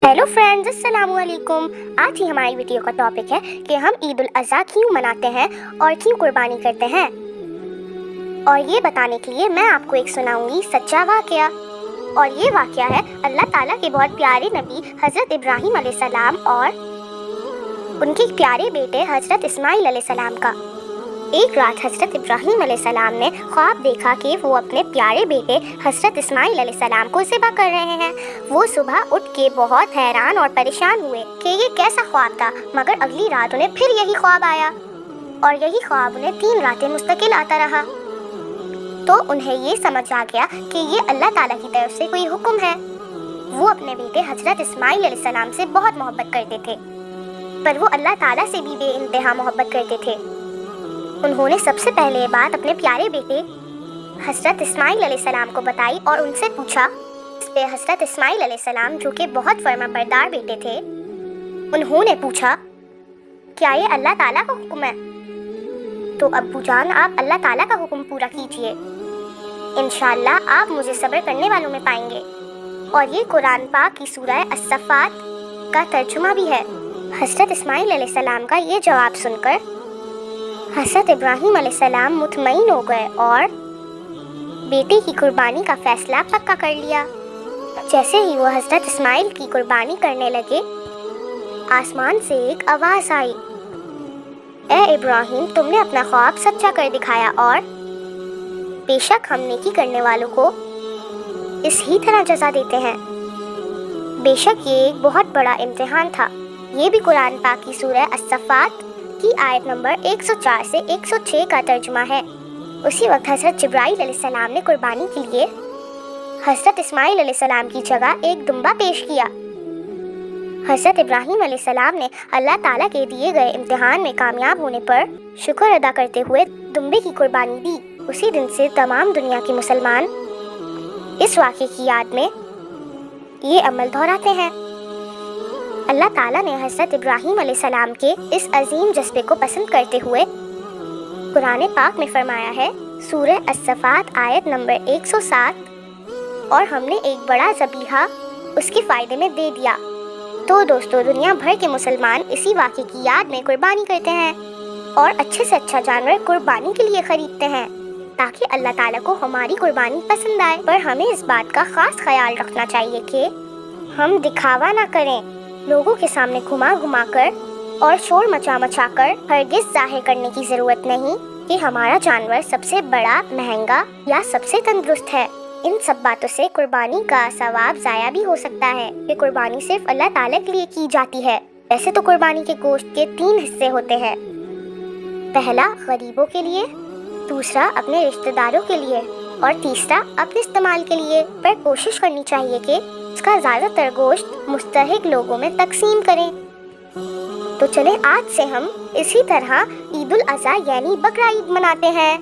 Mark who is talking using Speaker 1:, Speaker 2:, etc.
Speaker 1: Hello friends, अस्सलाम वालेकुम। आज ही हमारी वीडियो का टॉपिक है कि हम ईद उल अज़हा क्यों मनाते हैं और क्यों कुर्बानी करते हैं। और ये बताने के लिए मैं आपको एक सुनाऊंगी सच्चा वाक़या। और ये वाक़या है अल्लाह ताला के बहुत प्यारे नबी हज़रत इब्राहीम अलैहिस्सलाम और उनके प्यारे बेटे हज़रत इस्माइल अलैहिस्सलाम का। एक रात हज़रत इब्राहीम अलैहिस्सलाम ने ख्वाब देखा कि वो अपने प्यारे बेटे हज़रत इस्माइल अलैहिस्सलाम को ज़िबा कर रहे हैं। वो सुबह उठ के बहुत हैरान और परेशान हुए कि ये कैसा ख्वाब था, मगर अगली रात उन्हें फिर यही ख्वाब आया और यही ख्वाब उन्हें 3 रातें मुस्तकिल आता रहा। तो उन्हें ये समझ आ गया कि ये अल्लाह ताला की तरफ से कोई हुक्म है। वो अपने बेटे हज़रत इस्माइल अलैहिस्सलाम से बहुत मोहब्बत करते थे, पर वो अल्लाह ताला से भी बेइंतहा मोहब्बत करते थे। उन्होंने सबसे पहले ये बात अपने प्यारे बेटे हज़रत इस्माइल अलैहिस्सलाम को बताई और उनसे पूछा। इस पे हज़रत इस्माइल अलैहिस्सलाम, जो कि बहुत फर्माबरदार बेटे थे, उन्होंने पूछा, क्या ये अल्लाह ताला का हुक्म है? तो अब्बू जान, आप अल्लाह ताला का हुक्म पूरा कीजिए, इंशाअल्लाह आप मुझे सब्र करने वालों में पाएंगे। और ये कुरान पाक की सूरह अस-सफ़ात का तर्जुमा भी है। हज़रत इस्माइल अलैहिस्सलाम का ये जवाब सुनकर हज़रत इब्राहीम अलैहिस्सलाम मुतमईन हो गए और बेटे की कुर्बानी का फैसला पक्का कर लिया। जैसे ही वो हज़रत इस्माइल की कुर्बानी करने लगे, आसमान से एक आवाज़ आई, ए इब्राहीम, तुमने अपना ख्वाब सच्चा कर दिखाया और बेशक हम नेकी करने वालों को इस ही तरह जज़ा देते हैं। बेशक ये एक बहुत बड़ा इम्तिहान था। ये भी कुरान पाक की सूरह अस-सफ़ात की आयत नंबर 104 से 106 का तर्जुमा है। उसी वक्त हज़रत जिब्राइल अलैहिस्सलाम ने कुर्बानी के लिए हज़रत इस्माइल अलैहिस्सलाम की जगह एक दुम्बा पेश किया। हज़रत इब्राहीम अलैहिस्सलाम ने अल्लाह ताला के दिए गए इम्तिहान में कामयाब होने पर शुक्र अदा करते हुए दुम्बे की कुर्बानी दी। उसी दिन से तमाम दुनिया के मुसलमान इस वाक़े की याद में ये अमल दोहराते हैं। अल्लाह ताला ने हज़रत इब्राहीम अलैहिस्सलाम के इस अजीम जज्बे को पसंद करते हुए कुरान पाक में फरमाया है, सूरह अस-सफ़ात आयत नंबर 107, और हमने एक बड़ा ज़बीहा उसके फ़ायदे में दे दिया। तो दोस्तों, दुनिया भर के मुसलमान इसी वाक़े की याद में कुर्बानी करते हैं और अच्छे से अच्छा जानवर कुर्बानी के लिए ख़रीदते हैं ताकि अल्लाह ताला को हमारी कुर्बानी पसंद आए। पर हमें इस बात का ख़ास ख्याल रखना चाहिए कि हम दिखावा ना करें, लोगों के सामने घुमा घुमा कर और शोर मचा मचा कर हरगिज़ ज़ाहिर करने की ज़रूरत नहीं कि हमारा जानवर सबसे बड़ा, महंगा या सबसे तंदुरुस्त है। इन सब बातों से कुर्बानी का सवाब ज़ाया भी हो सकता है कि कुर्बानी सिर्फ अल्लाह ताला के लिए की जाती है। वैसे तो कुर्बानी के गोश्त के 3 हिस्से होते हैं। पहला गरीबों के लिए, दूसरा अपने रिश्तेदारों के लिए और तीसरा अपने इस्तेमाल के लिए। पर कोशिश करनी चाहिए कि उसका ज़्यादातर गोश्त मुस्तहिक लोगों में तकसीम करें। तो चलें, आज से हम इसी तरह ईद उल अज़हा यानी बकरा ईद मनाते हैं।